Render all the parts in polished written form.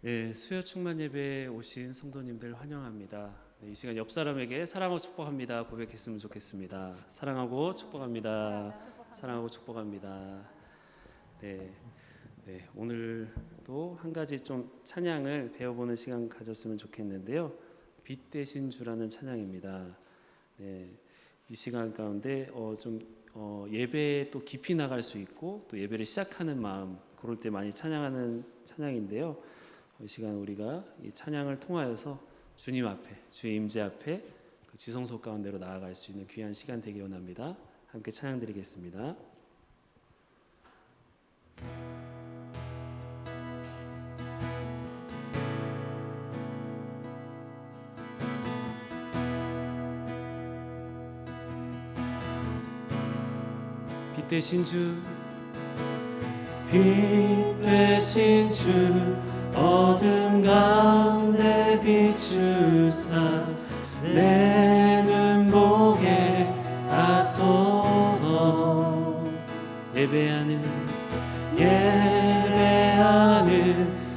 네, 수요 충만 예배에 오신 성도님들 환영합니다. 네, 이 시간 옆 사람에게 사랑하고 축복합니다 고백했으면 좋겠습니다. 사랑하고 축복합니다. 사랑하고 축복합니다. 네, 오늘도 한 가지 좀 찬양을 배워보는 시간 가졌으면 좋겠는데요. 빛 대신 주라는 찬양입니다. 네, 이 시간 가운데 예배에 또 깊이 나갈 수 있고 또 예배를 시작하는 마음 그럴 때 많이 찬양하는 찬양인데요. 이 시간 우리가 이 찬양을 통하여서 주님 앞에, 주의 임재 앞에 그 지성소 가운데로 나아갈 수 있는 귀한 시간 되기 원합니다. 함께 찬양 드리겠습니다. 빛 대신 주, 빛 대신 주, 어둠 가운데 비추사 내 눈 보게 하소서. 예배하는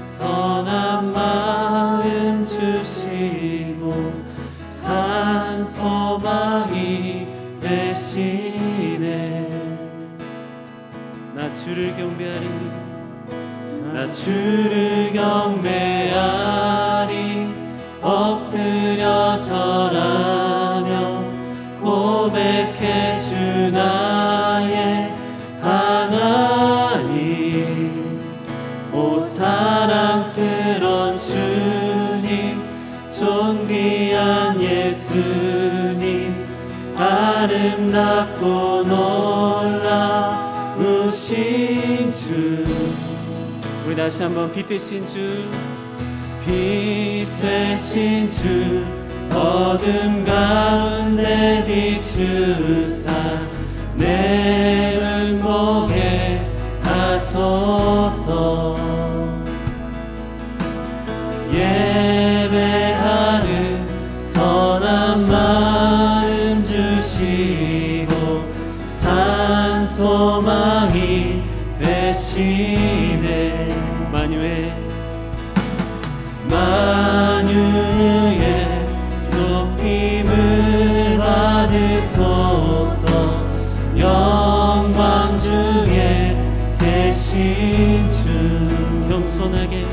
선한 마음 주시고 산 소망이 되시네. 나 주를 경배하리, 나 주를 경배하리. 엎드려 절하며 고백해 주 나의 하나님. 오 사랑스런 주님, 존귀한 예수님, 아름답고 놀라우신 주. 우리 다시 한번 빛 대신 주, 빛 대신 주, 어둠 가운데 비추사 내 눈 보게 하소서. 예배하는 선한 마음 주시고 산 소망이 되시네. 만유의 높임을 받으소서. 영광 중에 계신 주, 겸손하게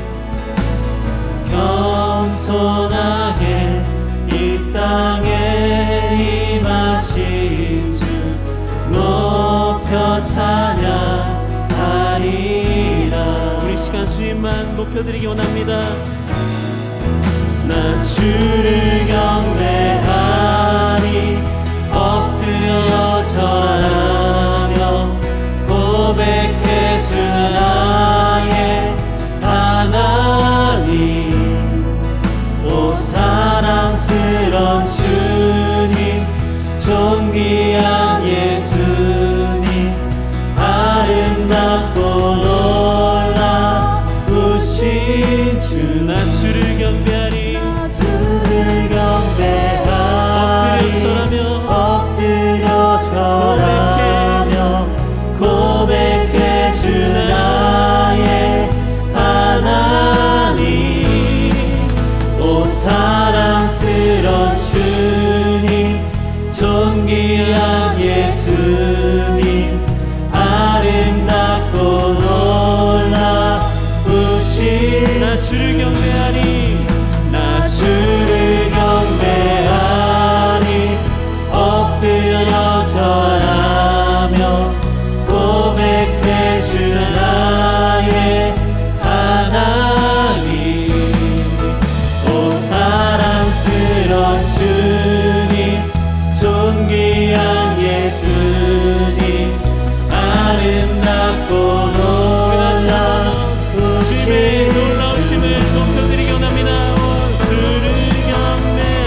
이 땅에 임하신 주 높여 찬양하리라. 우리 시간 주님만 높여드리기 원합니다. 나 주를 경배하리, 엎드려 절하며 고백해 주 나의 하나님. 오 사랑스런 주님, 존귀한 예수님, 아름답고 놀라우신 주. 나 주를 경배하리, 엎드려 절하며 고백해 주 나의 하나님. 오 사랑스런 주님, 존귀한 예수님, 아름답고 놀라우신. 나 주를 경배하리, 나 주를 경배하리. 엎드려 절하며 고백해 주 나의 하나님. 오 사랑스런 주님, 존귀한 예수님, 아름답고 놀라우신 놀라우심을 높여드리기 원합니다. 주를 경배하리,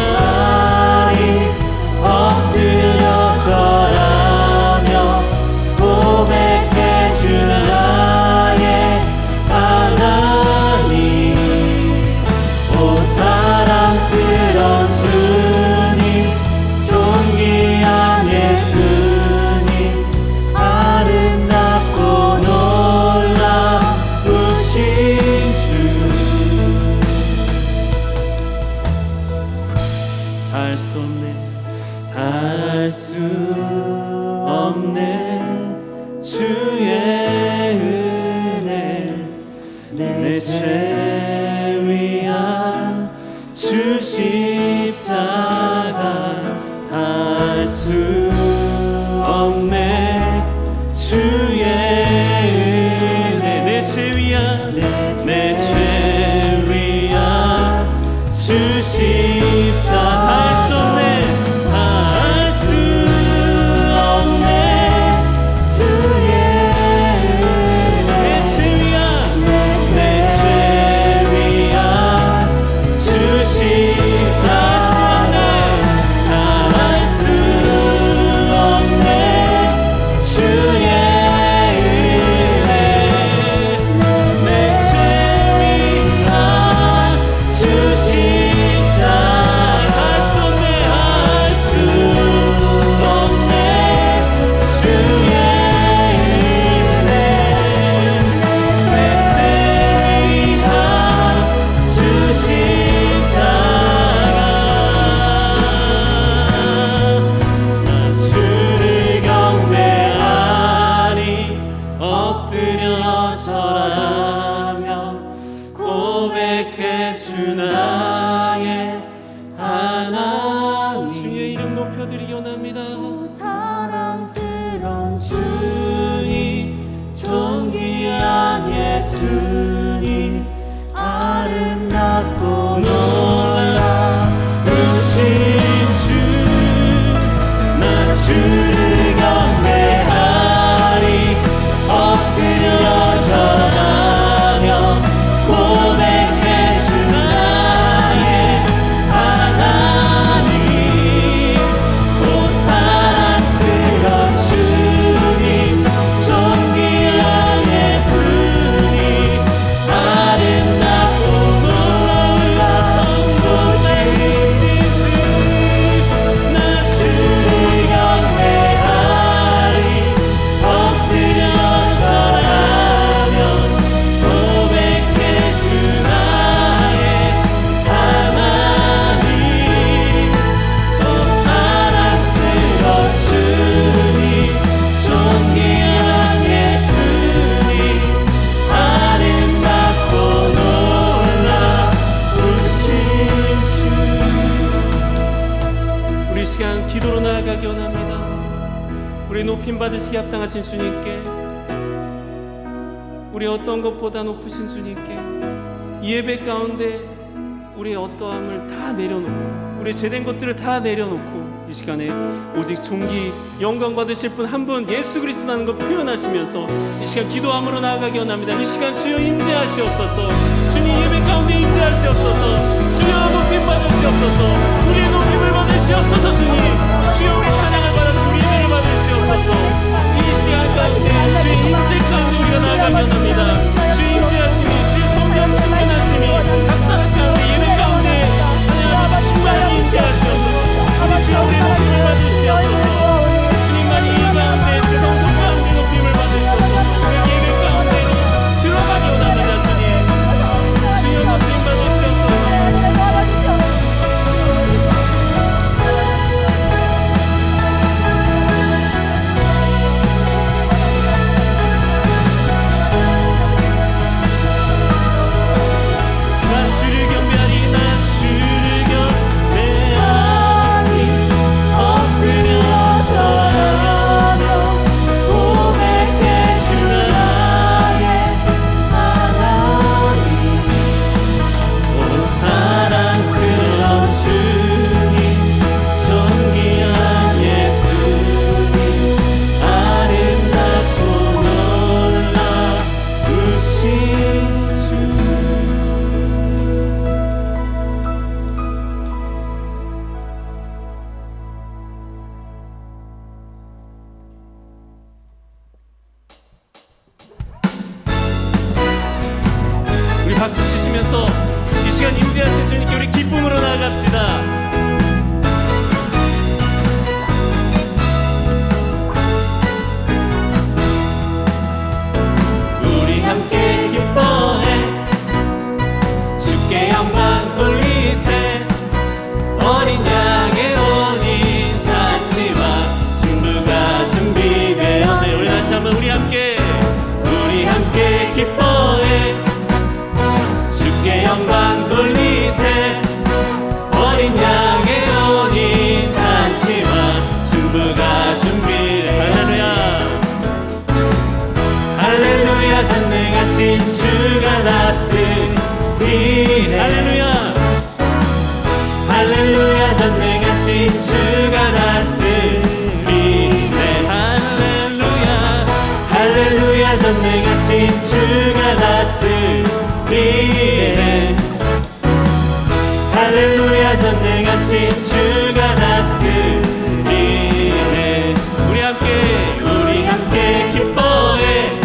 엎드려 절하며 고백해 주 나의 주의 은혜 내 죄 위한 주 십자가 할 수 없네. 주의 은혜 내 죄 위한 내 죄 위한 주 십자가 할 수 없네. 할 수 없네. 주의 내 죄 위한 내 죄 위한 주 십자가 할 수 없네. 주의 은혜 내 죄 위한 주 십자가 할 수 없네. 할 수 없네. 주의 은혜 내 죄 위한 주 십자가 나 주를 경배하니 엎드려 절하며 고백해 주 나의 하나님. 주의 이름 높여드리기 원합니다. 사랑스러운 주님 존귀한 예수님 아름답고 놀라우신 주 나 주를 경배하리 엎드려 절하며 고백해 주 나의 하나님. 오 사랑스러운 주님 존귀한 예수님 아름답고 놀라우신 주 나 주를 경배하리 엎드려 절하며 고백해 주 나의 하나님. 오 사랑스러운 주님 존귀한 예수님 아름답고 놀라우신 주. 우리 시간 기도로 나아가기 원합니다. 우리 높임 받으시기 합당하신 주님께, 우리 어떤 것보다 높으신 주님께 이 예배 가운데 우리의 어떠함을 다 내려놓고 우리 죄된 것들을 다 내려놓고 이 시간에 오직 존귀 영광 받으실 분 한 분 예수 그리스도라는 걸 표현하시면서 이 시간 기도함으로 나아가기 원합니다. 이 시간 주여 임재하시옵소서. 주님 예배 가운데 임재하시옵소서. 주여 높임 받으시옵소서. 우리의 높임을 받으시옵소서. 주님 주여 우리 찬양을 받으시고 우리 예배를 받으시옵소서. 이 시간 가운데 주의 임재 가운데 우리가 나아가기 원합니다. 주의 임재하심이 주의 성령 충만하심이 각 사람 가운데 예배 가운데 하나님 충만히 임재하시옵소서. 주여 우리 높임을 받으시옵소서. 주님만이 이 가운데 주 성소 가운데 높임을 받으시옵소서. 우리 예배 가운데로 들어가기 원합니다. 주님 주여 높임 받으시옵소서. 난 주를 경배하니 난 주를 경배하니 엎드려 절하며 고백해 주 나의 하나님. 오 사랑스러운 주님 존귀한 예수님 아름답고 놀라우신 주. 우리 박수 치시면서 이 시간 임재하신 주님께 우리 기쁨으로 나아갑시다. 우리 함께 기뻐해 주께 영광 돌리세. 어린 양의 혼인 잔치와 신부가 준비되었네. 우리 다시 한번 우리 함께 주가 다스리네. 할렐루야 할렐루야 전능하신 주가 다스리네. 할렐루야 할렐루야 전능하신 주가 다스리네. 할렐루야 전능하신 주가 다스리네. 우리 함께 기뻐해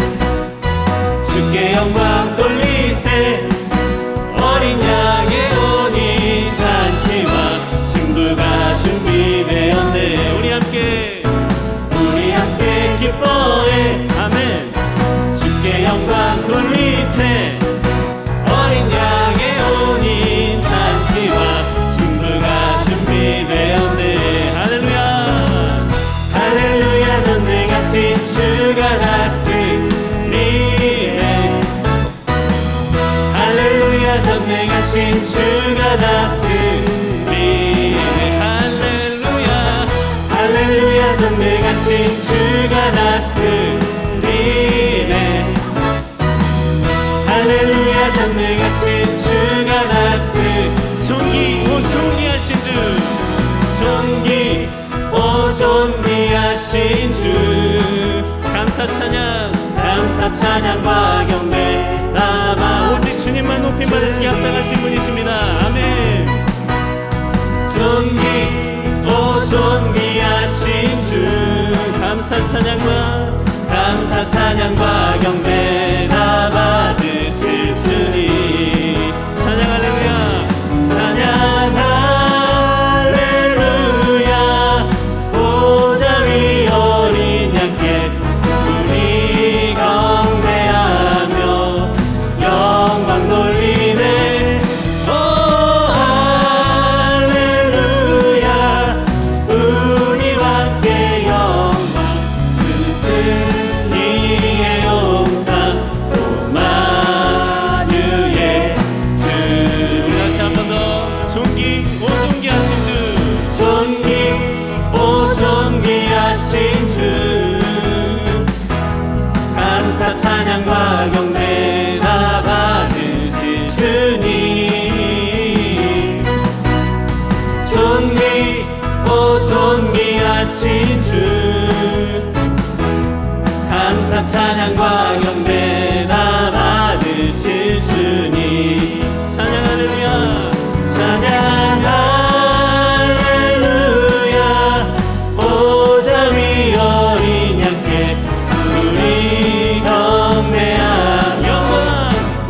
주께 영광 돌리세. 어린 양의 온인 잔치와 신부가 준비되었네. 우리 함께 기뻐해. 아멘. 주께 영광 돌리세. 어린 양의 온인 잔치와 신부가 준비되었네. 할렐루야 할렐루야 전능하신 주가 다스리네. 할렐루야 전능하신 주가 다스리네. 할렐루야 할렐루야 전능하신 주가 다스리네. 할렐루야 전능하신 주가 존귀하신 주. 존귀하신 주. 감사 찬양과 경배 남아 오직 주님만 높임 받으시기 합당하신 분이십니다. 아멘. 존귀하신 주. 감사 찬양과 경배 다 받으실 주님. 찬양 할렐루야 찬양 할렐루야. 보좌 위 어린 양께 우리 경배하며 영광 돌리네. 오 할렐루야. 우리와 함께 영광 주는 승리의 용사 오마누엘 주. 다시 한 번 더. 존귀하신 주. 존귀하신 주. 감사 찬양과 경배 다 받으실 주님. 존귀하신 주. 감사 찬양과 경배 다 받으실 주님. 찬양 할렐루야 찬양 할렐루야. 보좌 위 어린 양께 우리 경배하며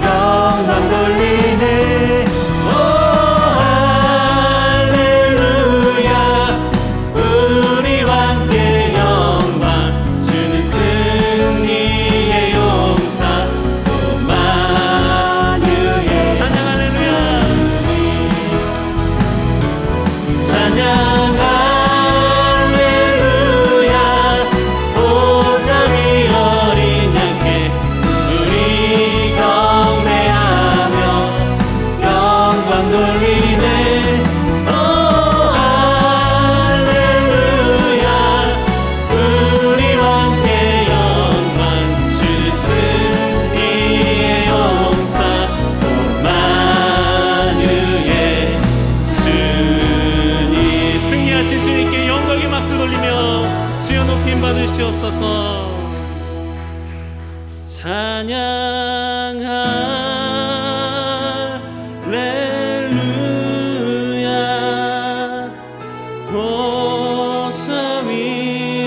영광 돌리네. 오 할렐루야. 우리와 함께 영광 주는 승리의 용사 오마누엘. 찬양 할렐루야 찬양 할렐루야. 보좌 위 어린 양께 우리 경배하며 영광 돌리네. 오 할렐루야. 우리와 함께 영광 주는 승리의 용사 오마누엘 주님. 승리하신 주님께 영광의 박수 돌리며 주여 높임 받으시옵소서. 찬양 할렐루야. 보좌 위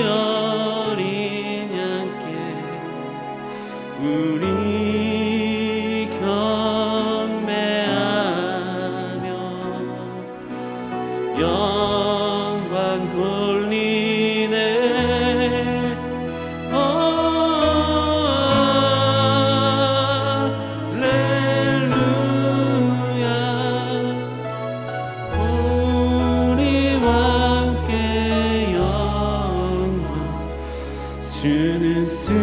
어린 양께 우리 경배하며 영광 돌리네. 오 할렐루야. 우리와 함께 영광 주는 승리의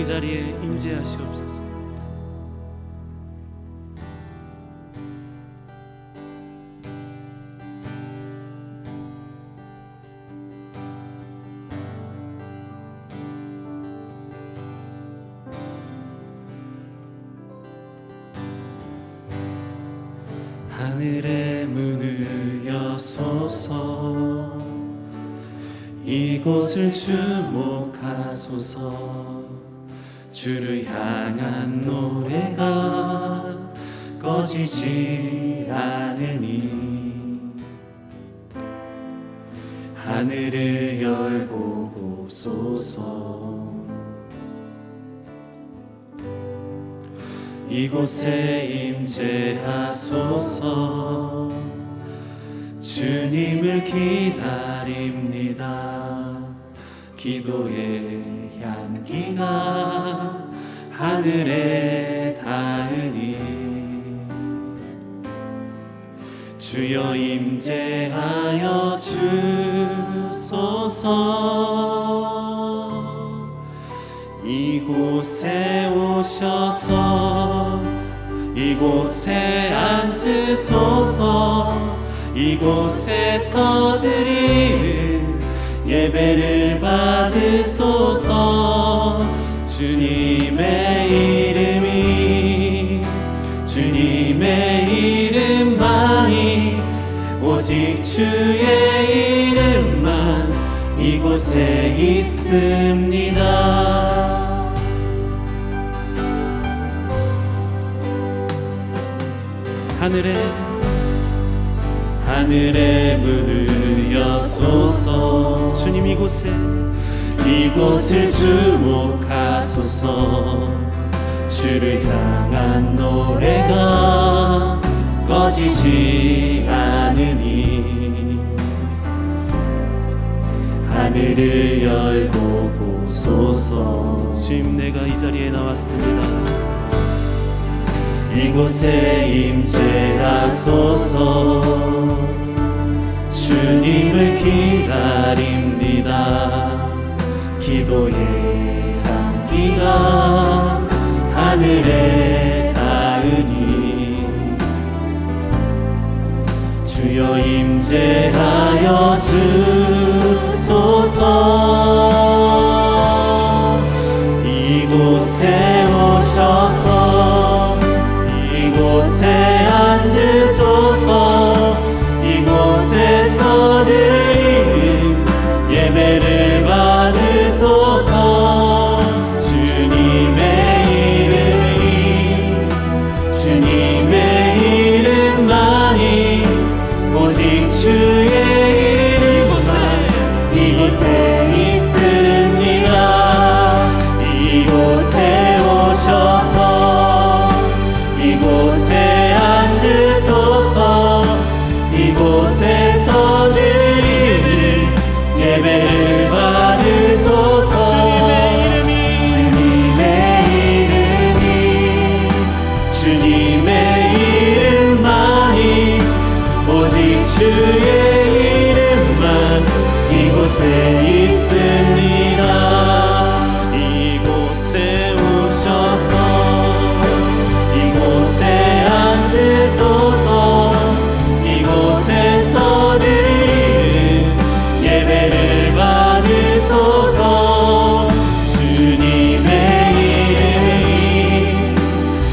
자리에 임재하시옵소서. 하늘의 문을 여소서, 이곳을 주목하소서. 주를 향한 노래가 꺼지지 않으니 하늘을 열고 보소서. 이곳에 임재하소서. 주님을 기다립니다. 기도의 향기가 하늘에 닿으니 주여 임재하여 주소서. 이곳에 오셔서 이곳에 앉으소서. 이곳에서 드리는 예배를 받으소서. 주님의 이름이 주님의 이름만이 오직 주의 이름만 이곳에 있습니다. 하늘의 문을 여소서. 주님 이곳을 주목하소서. 주를 향한 노래가 꺼지지 않으니 하늘을 열고 보소서. 주님 내가 이 자리에 나왔습니다. 이곳에 임재하소서. 주님을 기다립니다. 기도의 향기가 하늘에 닿으니 주여 임재하여 주소서. 이곳에 오셔서 이곳에 앉으소서. 이곳에서 드리는 예배를 받으소서. 주님의 이름만이 오직 주의 이름만 이곳에 있습니다. 이곳에 오셔서 이곳에 앉으소서. 이곳에서 드리는 예배를 받으소서. 주님의 이름만이 오직 주의 이름만 이곳에 있습니다. 이곳에 오셔서 이곳에 앉으소서. 이곳에서 드리는 예배를 받으소서.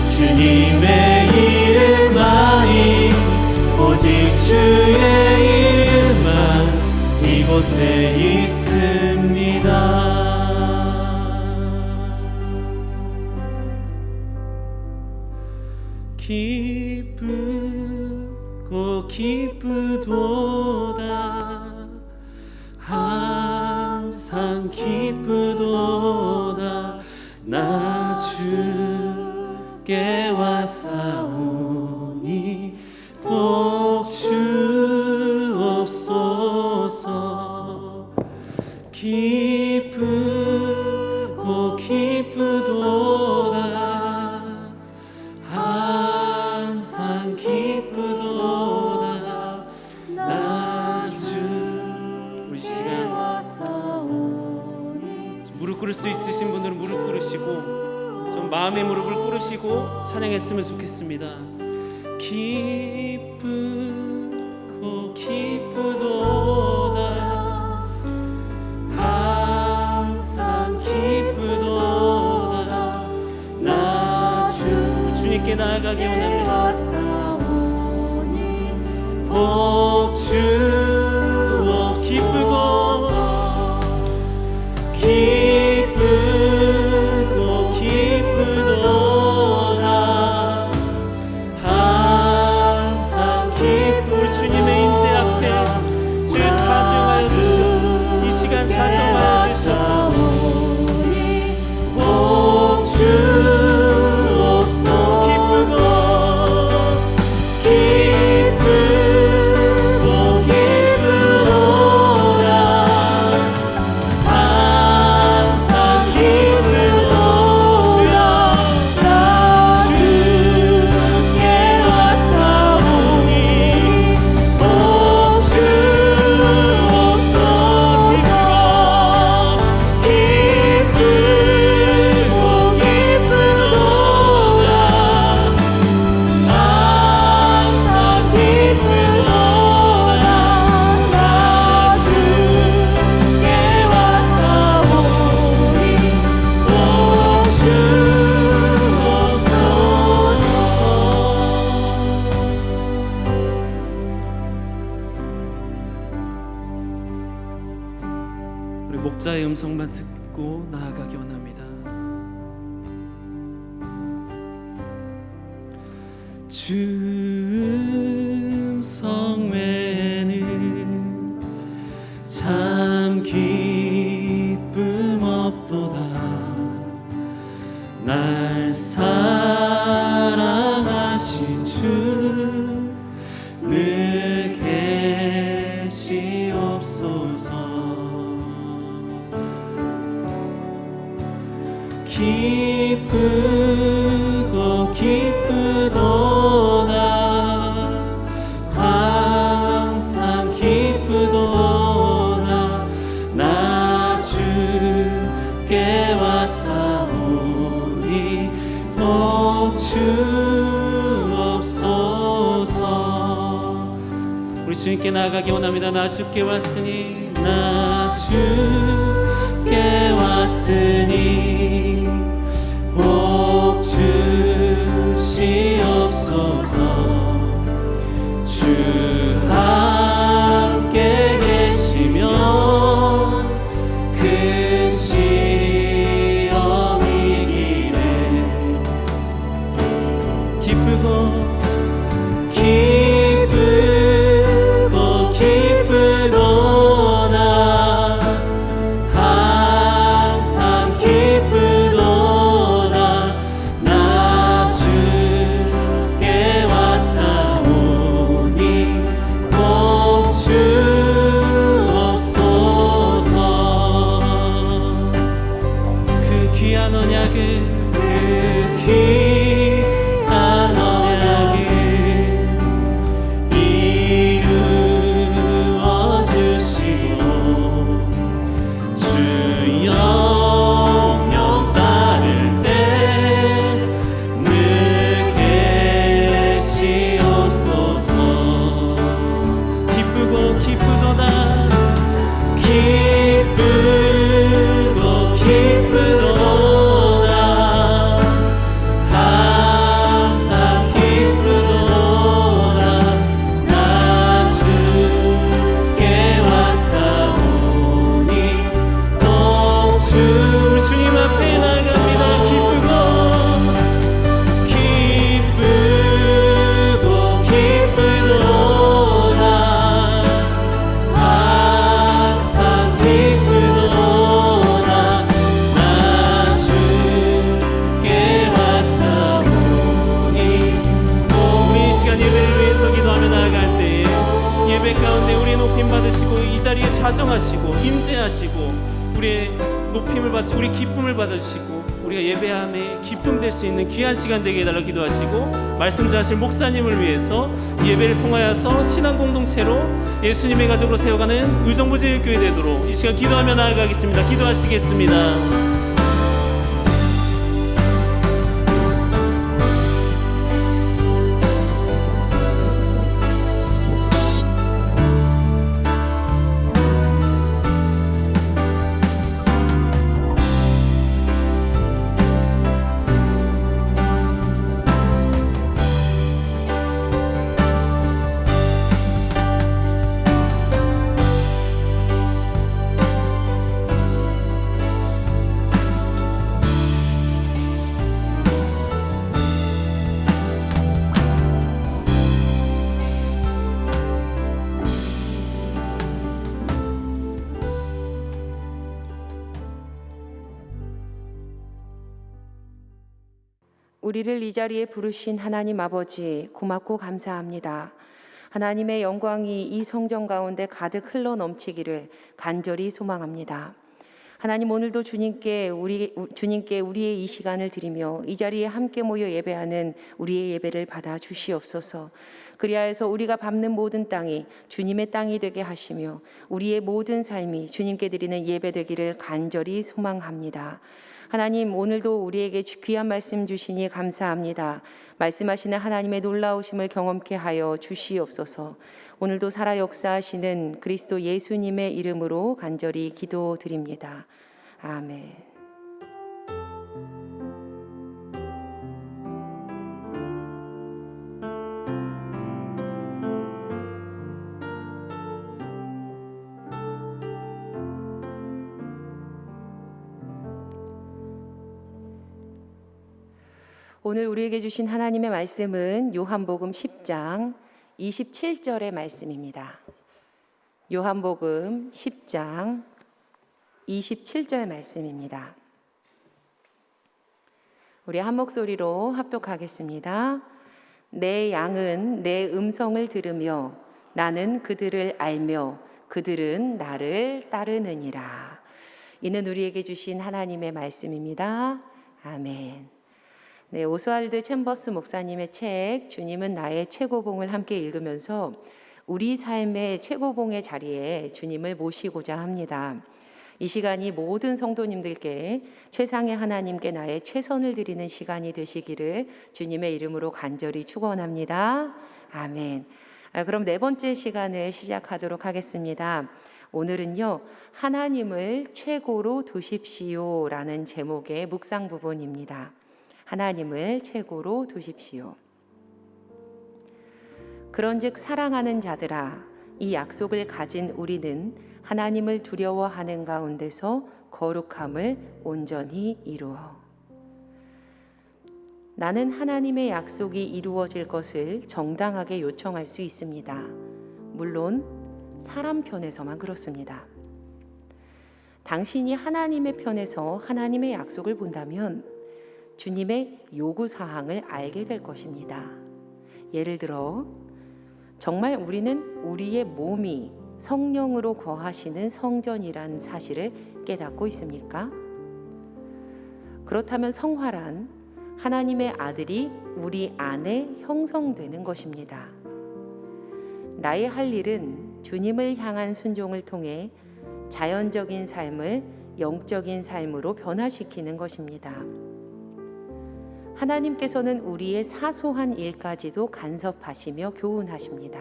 주님의 이름만이 오직 주의 이름만 이곳에 있습니다. 기쁘고 기쁘도다. 항상 기쁘도다. 나 주께 왔사오니 복 주옵소서. 기쁘고 기쁘도다. 항상 기쁘도다. 나 주. 우리 시간 무릎 꿇을 수 있으신 분들은 무릎 꿇으시고 좀 마음의 무릎을 꿇으시고 찬양했으면 좋겠습니다. 기쁘고 기쁘도다 항상 기쁘도다 나 주님께 나아가기 원합니다. 복 주어 기쁘고 기쁘고 기쁘도다 항상 기쁘 주님의 임재 앞에 주 찬송하여 주시옵소서. 이 시간 찬송하여 주시옵소서. 복 주옵소서. 기쁘고 목자의 음성만 듣고 나아가기 원합니다. 주 음성 외에는 참 기쁨 없도다. 날 사랑하신 주 늘 계시옵소서. 기쁘고 기쁘도다 항상 기쁘도다 나 주께 왔사오니 복 주옵소서. 우리 주님께 나아가기 원합니다. 나 주께 왔으니 나 주께 왔으니 복 주시옵소서. 주 함께 계시면 그 시험 이기네. 기쁘고 기쁘고 기쁘도다 항상 기쁘도다 나 주께 왔사오니 복 주옵소서. 그 귀한 언약을 그 귀한 언약을 이루어 주시고 주 영영 따를 때 늘 계시옵소서. 기쁘고 기쁘도다 기쁘고 기쁘도다 항상 기쁘도다 나 주께 왔사오니 복 주. 우리 주님 앞에 나갑니다. 기쁘고 기쁘고 기쁘도다 항상 기쁘도다 나 주께 왔사오니. 우리 이 시간 예배를 위해서 기도하며 나아갈 때에 예배 가운데 우리의 높임 받으시고 이 자리에 좌정하시고 임재하시고 우리의 높임을 받으시고 우리 기쁨을 받으시고 우리가 예배함에 기쁨 될 수 있는 귀한 시간 되게 해달라 기도하시고, 말씀 전하실 목사님을 위해서 예배를 통하여서 신앙 공동체로 예수님의 가족으로 세워가는 의정부제일교회 되도록 이 시간 기도하며 나아가겠습니다. 기도하시겠습니다. 우리를 이 자리에 부르신 하나님 아버지, 고맙고 감사합니다. 하나님의 영광이 이 성전 가운데 가득 흘러 넘치기를 간절히 소망합니다. 하나님, 오늘도 주님께 우리의 이 시간을 드리며 이 자리에 함께 모여 예배하는 우리의 예배를 받아 주시옵소서. 그리하여서 우리가 밟는 모든 땅이 주님의 땅이 되게 하시며 우리의 모든 삶이 주님께 드리는 예배 되기를 간절히 소망합니다. 하나님, 오늘도 우리에게 귀한 말씀 주시니 감사합니다. 말씀하시는 하나님의 놀라우심을 경험케 하여 주시옵소서. 오늘도 살아 역사하시는 그리스도 예수님의 이름으로 간절히 기도드립니다. 아멘. 오늘 우리에게 주신 하나님의 말씀은 요한복음 10장 27절의 말씀입니다. 요한복음 10장 27절 말씀입니다. 우리 한 목소리로 합독하겠습니다. 내 양은 내 음성을 들으며 나는 그들을 알며 그들은 나를 따르느니라. 이는 우리에게 주신 하나님의 말씀입니다. 아멘. 네, 오스왈드 챔버스 목사님의 책 주님은 나의 최고봉을 함께 읽으면서 우리 삶의 최고봉의 자리에 주님을 모시고자 합니다. 이 시간이 모든 성도님들께 최상의 하나님께 나의 최선을 드리는 시간이 되시기를 주님의 이름으로 간절히 축원합니다. 아멘. 그럼 네 번째 시간을 시작하도록 하겠습니다. 오늘은요, 하나님을 최고로 두십시오라는 제목의 묵상 부분입니다. 하나님을 최고로 두십시오. 그런즉 사랑하는 자들아, 이 약속을 가진 우리는 하나님을 두려워하는 가운데서 거룩함을 온전히 이루어. 나는 하나님의 약속이 이루어질 것을 정당하게 요청할 수 있습니다. 물론 사람 편에서만 그렇습니다. 당신이 하나님의 편에서 하나님의 약속을 본다면 주님의 요구사항을 알게 될 것입니다. 예를 들어, 정말 우리는 우리의 몸이 성령으로 거하시는 성전이란 사실을 깨닫고 있습니까? 그렇다면 성화란 하나님의 아들이 우리 안에 형성되는 것입니다. 나의 할 일은 주님을 향한 순종을 통해 자연적인 삶을 영적인 삶으로 변화시키는 것입니다. 하나님께서는 우리의 사소한 일까지도 간섭하시며 교훈하십니다.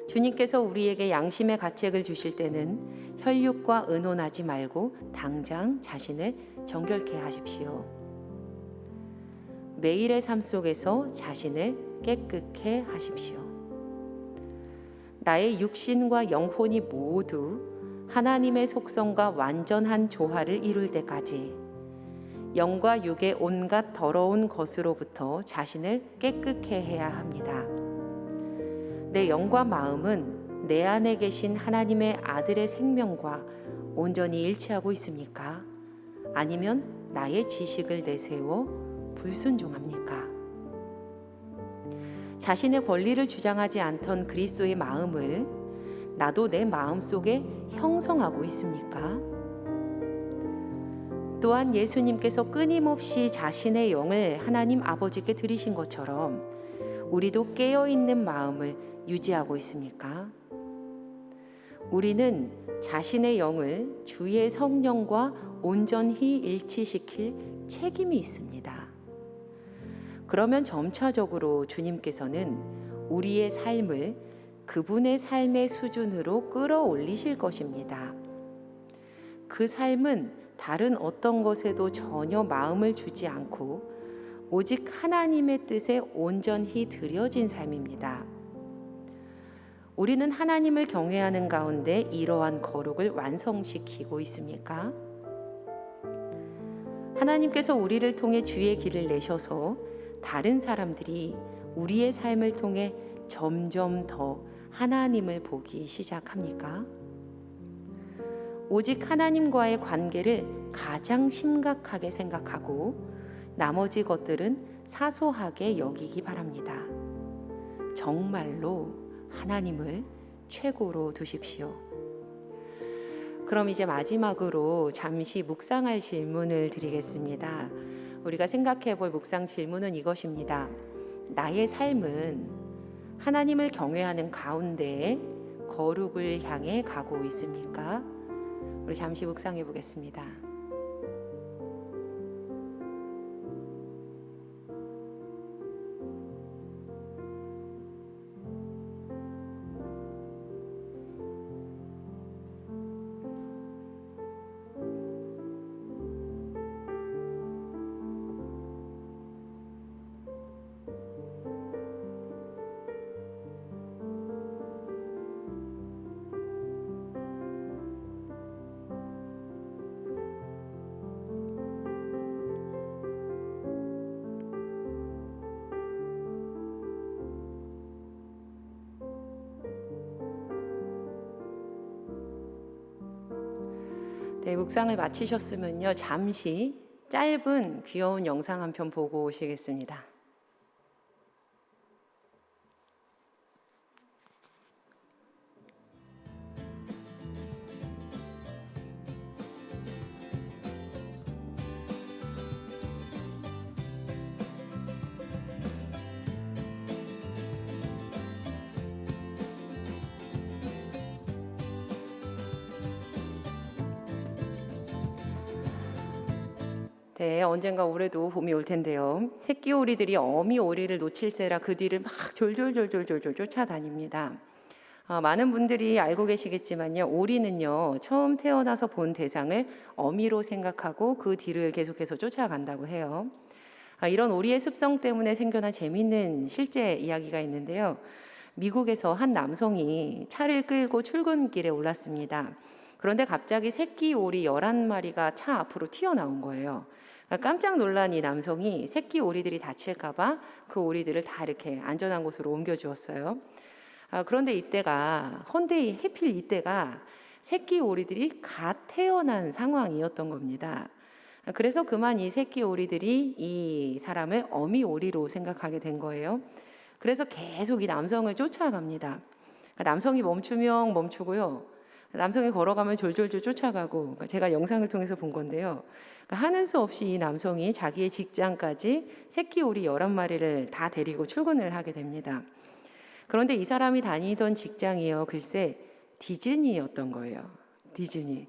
주님께서 우리에게 양심의 가책을 주실 때는 혈육과 의논하지 말고 당장 자신을 정결케 하십시오. 매일의 삶 속에서 자신을 깨끗게 하십시오. 나의 육신과 영혼이 모두 하나님의 속성과 완전한 조화를 이룰 때까지 영과 육의 온갖 더러운 것으로부터 자신을 깨끗게 해야 합니다. 내 영과 마음은 내 안에 계신 하나님의 아들의 생명과 온전히 일치하고 있습니까? 아니면 나의 지식을 내세워 불순종합니까? 자신의 권리를 주장하지 않던 그리스도의 마음을 나도 내 마음 속에 형성하고 있습니까? 또한 예수님께서 끊임없이 자신의 영을 하나님 아버지께 드리신 것처럼 우리도 깨어있는 마음을 유지하고 있습니까? 우리는 자신의 영을 주의 성령과 온전히 일치시킬 책임이 있습니다. 그러면 점차적으로 주님께서는 우리의 삶을 그분의 삶의 수준으로 끌어올리실 것입니다. 그 삶은 다른 어떤 것에도 전혀 마음을 주지 않고 오직 하나님의 뜻에 온전히 드려진 삶입니다. 우리는 하나님을 경외하는 가운데 이러한 거룩을 완성시키고 있습니까? 하나님께서 우리를 통해 주의 길을 내셔서 다른 사람들이 우리의 삶을 통해 점점 더 하나님을 보기 시작합니까? 오직 하나님과의 관계를 가장 심각하게 생각하고 나머지 것들은 사소하게 여기기 바랍니다. 정말로 하나님을 최고로 두십시오. 그럼 이제 마지막으로 잠시 묵상할 질문을 드리겠습니다. 우리가 생각해 볼 묵상 질문은 이것입니다. 나의 삶은 하나님을 경외하는 가운데 거룩을 향해 가고 있습니까? 우리 잠시 묵상해 보겠습니다. 네, 묵상을 마치셨으면요, 잠시 짧은 귀여운 영상 한 편 보고 오시겠습니다. 네, 언젠가 올해도 봄이 올 텐데요. 새끼 오리들이 어미 오리를 놓칠세라 그 뒤를 막 졸졸졸졸졸 쫓아다닙니다. 많은 분들이 알고 계시겠지만요, 오리는요 처음 태어나서 본 대상을 어미로 생각하고 그 뒤를 계속해서 쫓아간다고 해요. 이런 오리의 습성 때문에 생겨난 재미있는 실제 이야기가 있는데요. 미국에서 한 남성이 차를 끌고 출근길에 올랐습니다. 그런데 갑자기 새끼 오리 11마리가 차 앞으로 튀어나온 거예요. 깜짝 놀란 이 남성이 새끼 오리들이 다칠까봐 그 오리들을 다 이렇게 안전한 곳으로 옮겨주었어요. 그런데 이때가 하필 이때가 새끼 오리들이 갓 태어난 상황이었던 겁니다. 그래서 그만 이 새끼 오리들이 이 사람을 어미 오리로 생각하게 된 거예요. 그래서 계속 이 남성을 쫓아갑니다. 남성이 멈추면 멈추고요. 남성이 걸어가면 졸졸졸 쫓아가고, 제가 영상을 통해서 본 건데요. 하는 수 없이 이 남성이 자기의 직장까지 새끼 오리 11마리를 다 데리고 출근을 하게 됩니다. 그런데 이 사람이 다니던 직장이요, 글쎄 디즈니였던 거예요. 디즈니.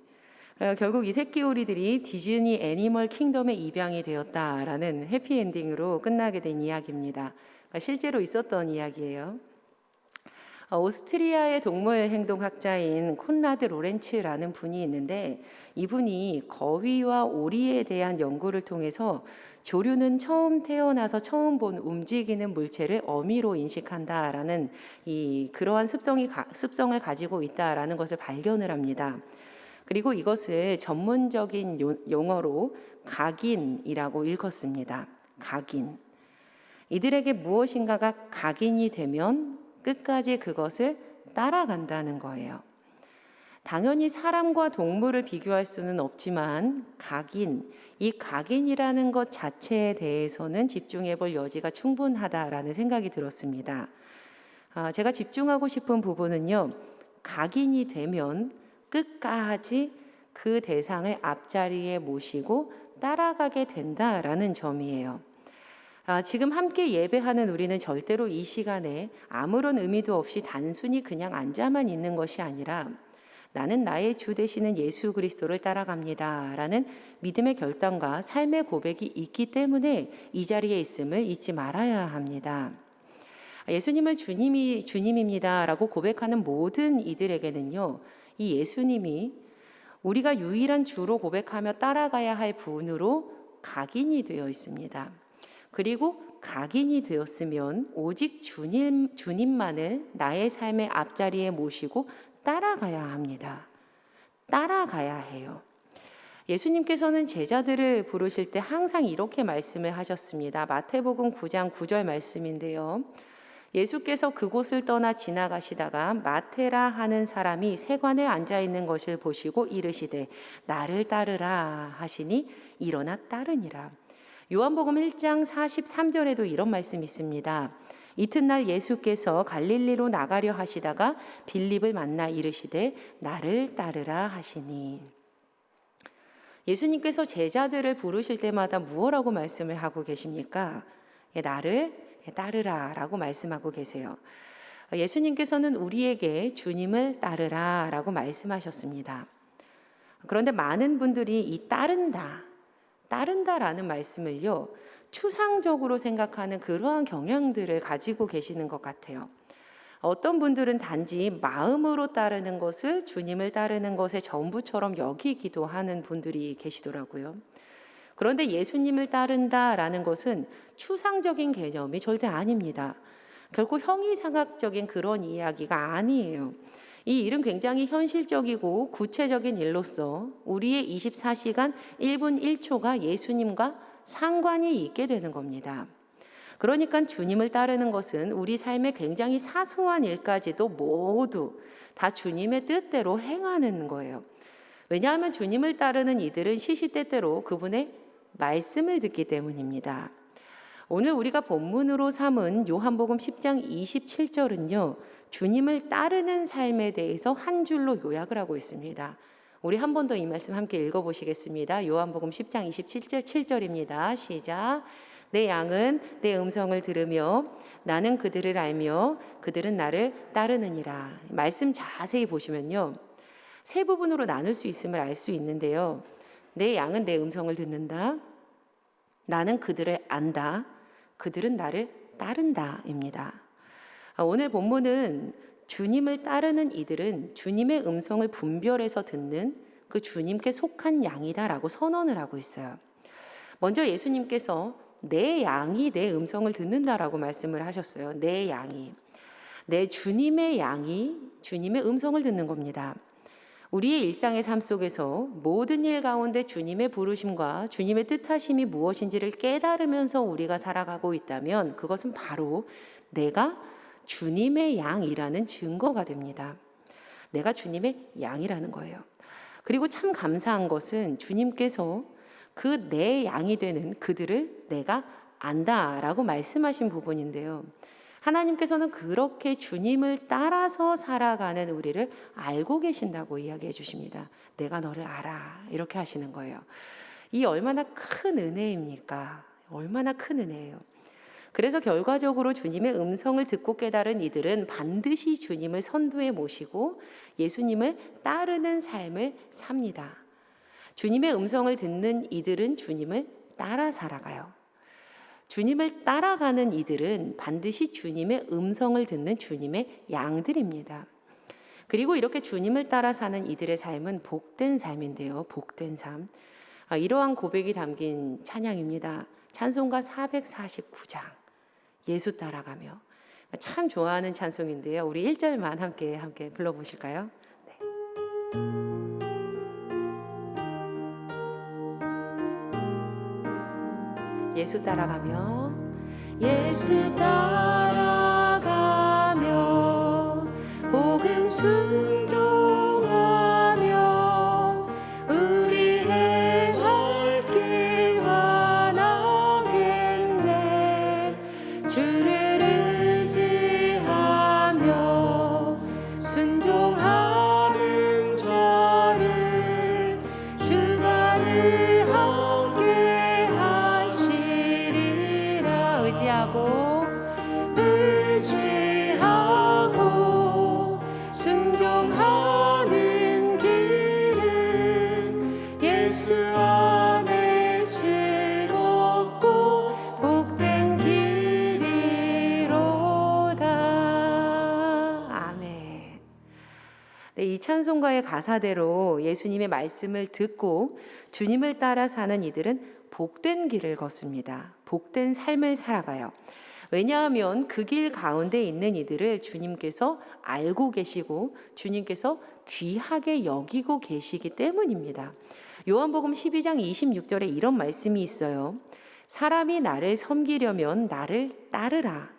결국 이 새끼 오리들이 디즈니 애니멀 킹덤에 입양이 되었다라는 해피엔딩으로 끝나게 된 이야기입니다. 실제로 있었던 이야기예요. 오스트리아의 동물 행동학자인 콘라드 로렌츠라는 분이 있는데, 이분이 거위와 오리에 대한 연구를 통해서 조류는 처음 태어나서 처음 본 움직이는 물체를 어미로 인식한다라는 그러한 습성을 가지고 있다라는 것을 발견을 합니다. 그리고 이것을 전문적인 용어로 각인이라고 일컫습니다. 각인. 이들에게 무엇인가가 각인이 되면 끝까지 그것을 따라간다는 거예요. 당연히 사람과 동물을 비교할 수는 없지만 이 각인이라는 것 자체에 대해서는 집중해 볼 여지가 충분하다라는 생각이 들었습니다. 제가 집중하고 싶은 부분은요, 각인이 되면 끝까지 그 대상을 앞자리에 모시고 따라가게 된다라는 점이에요. 지금 함께 예배하는 우리는 절대로 이 시간에 아무런 의미도 없이 단순히 그냥 앉아만 있는 것이 아니라 나는 나의 주 되시는 예수 그리스도를 따라갑니다 라는 믿음의 결단과 삶의 고백이 있기 때문에 이 자리에 있음을 잊지 말아야 합니다. 예수님을 주님입니다 라고 고백하는 모든 이들에게는요, 이 예수님이 우리가 유일한 주로 고백하며 따라가야 할 분으로 각인이 되어 있습니다. 그리고 각인이 되었으면 오직 주님만을 나의 삶의 앞자리에 모시고 따라가야 합니다. 따라가야 해요. 예수님께서는 제자들을 부르실 때 항상 이렇게 말씀을 하셨습니다. 마태복음 9장 9절 말씀인데요. 예수께서 그곳을 떠나 지나가시다가 마테라 하는 사람이 세관에 앉아 있는 것을 보시고 이르시되 나를 따르라 하시니 일어나 따르니라. 요한복음 1장 43절에도 이런 말씀이 있습니다. 이튿날 예수께서 갈릴리로 나가려 하시다가 빌립을 만나 이르시되 나를 따르라 하시니. 예수님께서 제자들을 부르실 때마다 무엇라고 말씀을 하고 계십니까? 나를 따르라 라고 말씀하고 계세요. 예수님께서는 우리에게 주님을 따르라 라고 말씀하셨습니다. 그런데 많은 분들이 이 따른다라는 말씀을요, 추상적으로 생각하는 그러한 경향들을 가지고 계시는 것 같아요. 어떤 분들은 단지 마음으로 따르는 것을 주님을 따르는 것의 전부처럼 여기기도 하는 분들이 계시더라고요. 그런데 예수님을 따른다라는 것은 추상적인 개념이 절대 아닙니다. 결코 형이상학적인 그런 이야기가 아니에요. 이 일은 굉장히 현실적이고 구체적인 일로서 우리의 24시간 1분 1초가 예수님과 상관이 있게 되는 겁니다. 그러니까 주님을 따르는 것은 우리 삶의 굉장히 사소한 일까지도 모두 다 주님의 뜻대로 행하는 거예요. 왜냐하면 주님을 따르는 이들은 시시때때로 그분의 말씀을 듣기 때문입니다. 오늘 우리가 본문으로 삼은 요한복음 10장 27절은요, 주님을 따르는 삶에 대해서 한 줄로 요약을 하고 있습니다. 우리 한 번 더 이 말씀 함께 읽어보시겠습니다. 요한복음 10장 27절입니다. 시작. 내 양은 내 음성을 들으며 나는 그들을 알며 그들은 나를 따르느니라. 말씀 자세히 보시면요, 세 부분으로 나눌 수 있음을 알 수 있는데요. 내 양은 내 음성을 듣는다. 나는 그들을 안다. 그들은 나를 따른다입니다. 오늘 본문은 주님을 따르는 이들은 주님의 음성을 분별해서 듣는 그 주님께 속한 양이다라고 선언을 하고 있어요. 먼저 예수님께서 내 양이 내 음성을 듣는다라고 말씀을 하셨어요. 내 양이. 내 주님의 양이 주님의 음성을 듣는 겁니다. 우리의 일상의 삶 속에서 모든 일 가운데 주님의 부르심과 주님의 뜻하심이 무엇인지를 깨달으면서 우리가 살아가고 있다면 그것은 바로 내가 주님의 양이라는 증거가 됩니다. 내가 주님의 양이라는 거예요. 그리고 참 감사한 것은 주님께서 그 내 양이 되는 그들을 내가 안다라고 말씀하신 부분인데요. 하나님께서는 그렇게 주님을 따라서 살아가는 우리를 알고 계신다고 이야기해 주십니다. 내가 너를 알아. 이렇게 하시는 거예요. 이 얼마나 큰 은혜입니까? 얼마나 큰 은혜예요. 그래서 결과적으로 주님의 음성을 듣고 깨달은 이들은 반드시 주님을 선두에 모시고 예수님을 따르는 삶을 삽니다. 주님의 음성을 듣는 이들은 주님을 따라 살아가요. 주님을 따라가는 이들은 반드시 주님의 음성을 듣는 주님의 양들입니다. 그리고 이렇게 주님을 따라 사는 이들의 삶은 복된 삶인데요. 복된 삶. 이러한 고백이 담긴 찬양입니다. 찬송가 449장. 예수 따라가며. 참 좋아하는 찬송인데요. 우리 1절만 함께 불러보실까요? 네. 예수 따라가며 예수 따라가며 복음 순종하며 우리 행할 길 많겠네. 주를 의지하며 순종하는 자를 주가 늘 함께 찬송가의 가사대로 예수님의 말씀을 듣고 주님을 따라 사는 이들은 복된 길을 걷습니다. 복된 삶을 살아가요. 왜냐하면 그 길 가운데 있는 이들을 주님께서 알고 계시고 주님께서 귀하게 여기고 계시기 때문입니다. 요한복음 12장 26절에 이런 말씀이 있어요. 사람이 나를 섬기려면 나를 따르라.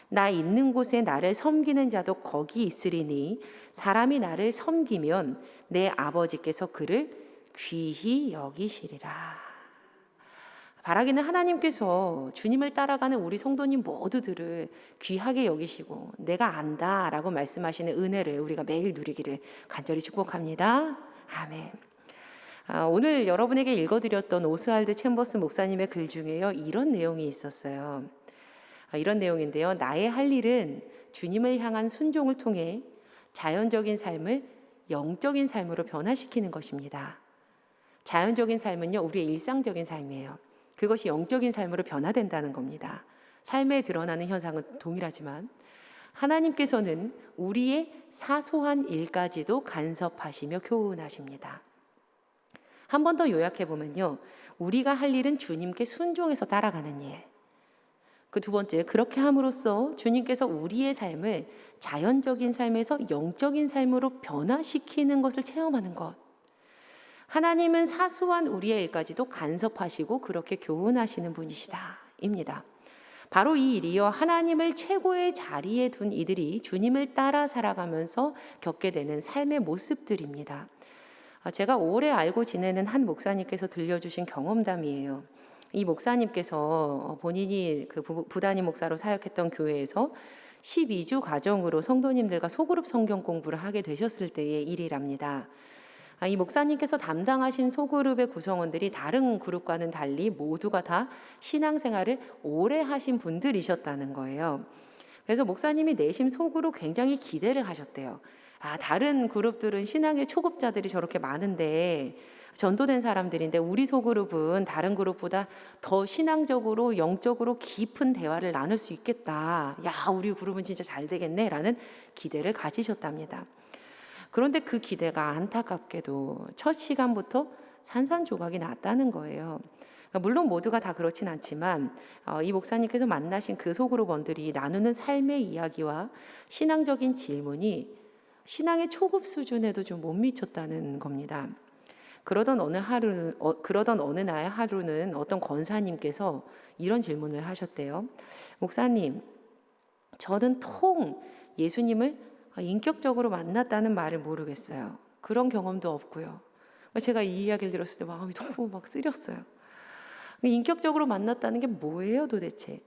나 있는 곳에 나를 섬기는 자도 거기 있으리니 사람이 나를 섬기면 내 아버지께서 그를 귀히 여기시리라. 바라기는 하나님께서 주님을 따라가는 우리 성도님 모두들을 귀하게 여기시고 내가 안다라고 말씀하시는 은혜를 우리가 매일 누리기를 간절히 축복합니다. 아멘. 오늘 여러분에게 읽어드렸던 오스왈드 챔버스 목사님의 글 중에요, 이런 내용이 있었어요. 이런 내용인데요. 나의 할 일은 주님을 향한 순종을 통해 자연적인 삶을 영적인 삶으로 변화시키는 것입니다. 자연적인 삶은요, 우리의 일상적인 삶이에요. 그것이 영적인 삶으로 변화된다는 겁니다. 삶에 드러나는 현상은 동일하지만 하나님께서는 우리의 사소한 일까지도 간섭하시며 교훈하십니다. 한 번 더 요약해 보면요, 우리가 할 일은 주님께 순종해서 따라가는 일. 그 두 번째, 그렇게 함으로써 주님께서 우리의 삶을 자연적인 삶에서 영적인 삶으로 변화시키는 것을 체험하는 것. 하나님은 사소한 우리의 일까지도 간섭하시고 그렇게 교훈하시는 분이시다 입니다. 바로 이 일이요, 하나님을 최고의 자리에 둔 이들이 주님을 따라 살아가면서 겪게 되는 삶의 모습들입니다. 제가 오래 알고 지내는 한 목사님께서 들려주신 경험담이에요. 이 목사님께서 본인이 그 부단임 목사로 사역했던 교회에서 12주 과정으로 성도님들과 소그룹 성경 공부를 하게 되셨을 때의 일이랍니다. 이 목사님께서 담당하신 소그룹의 구성원들이 다른 그룹과는 달리 모두가 다 신앙생활을 오래 하신 분들이셨다는 거예요. 그래서 목사님이 내심 속으로 굉장히 기대를 하셨대요. 다른 그룹들은 신앙의 초급자들이 저렇게 많은데 전도된 사람들인데 우리 소그룹은 다른 그룹보다 더 신앙적으로 영적으로 깊은 대화를 나눌 수 있겠다. 야, 우리 그룹은 진짜 잘 되겠네 라는 기대를 가지셨답니다. 그런데 그 기대가 안타깝게도 첫 시간부터 산산조각이 났다는 거예요. 물론 모두가 다 그렇진 않지만 이 목사님께서 만나신 그 소그룹원들이 나누는 삶의 이야기와 신앙적인 질문이 신앙의 초급 수준에도 좀 못 미쳤다는 겁니다. 그러던 어느 날 하루는 어떤 권사님께서 이런 질문을 하셨대요. 목사님, 저는 예수님을 인격적으로 만났다는 말을 모르겠어요. 그런 경험도 없고요. 제가 이 이야기를 들었을 때 마음이 너무 막 쓰렸어요. 인격적으로 만났다는 게 뭐예요 도대체?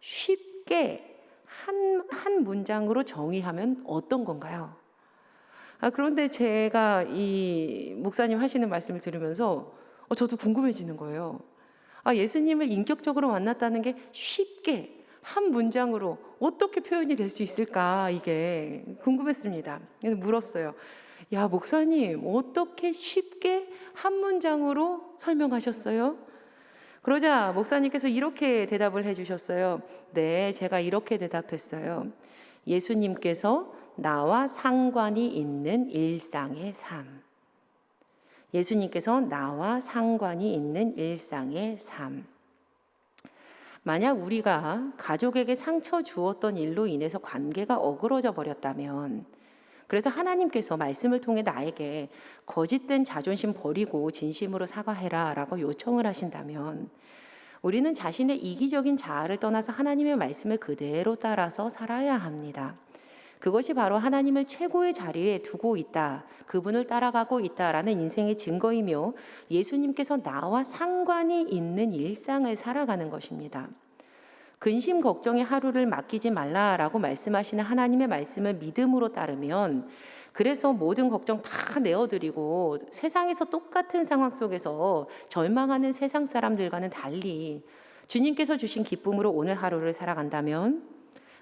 쉽게 한 문장으로 정의하면 어떤 건가요? 그런데 제가 이 목사님 하시는 말씀을 들으면서 저도 궁금해지는 거예요. 예수님을 인격적으로 만났다는 게 쉽게 한 문장으로 어떻게 표현이 될 수 있을까, 이게 궁금했습니다. 그래서 물었어요. 야, 목사님, 어떻게 쉽게 한 문장으로 설명하셨어요? 그러자 목사님께서 이렇게 대답을 해주셨어요. 네, 제가 이렇게 대답했어요. 예수님께서 나와 상관이 있는 일상의 삶. 예수님께서 나와 상관이 있는 일상의 삶. 만약 우리가 가족에게 상처 주었던 일로 인해서 관계가 어그러져 버렸다면, 그래서 하나님께서 말씀을 통해 나에게 거짓된 자존심 버리고 진심으로 사과해라 라고 요청을 하신다면, 우리는 자신의 이기적인 자아를 떠나서 하나님의 말씀을 그대로 따라서 살아야 합니다. 그것이 바로 하나님을 최고의 자리에 두고 있다, 그분을 따라가고 있다라는 인생의 증거이며 예수님께서 나와 상관이 있는 일상을 살아가는 것입니다. 근심 걱정의 하루를 맡기지 말라라고 말씀하시는 하나님의 말씀을 믿음으로 따르면, 그래서 모든 걱정 다 내어드리고 세상에서 똑같은 상황 속에서 절망하는 세상 사람들과는 달리 주님께서 주신 기쁨으로 오늘 하루를 살아간다면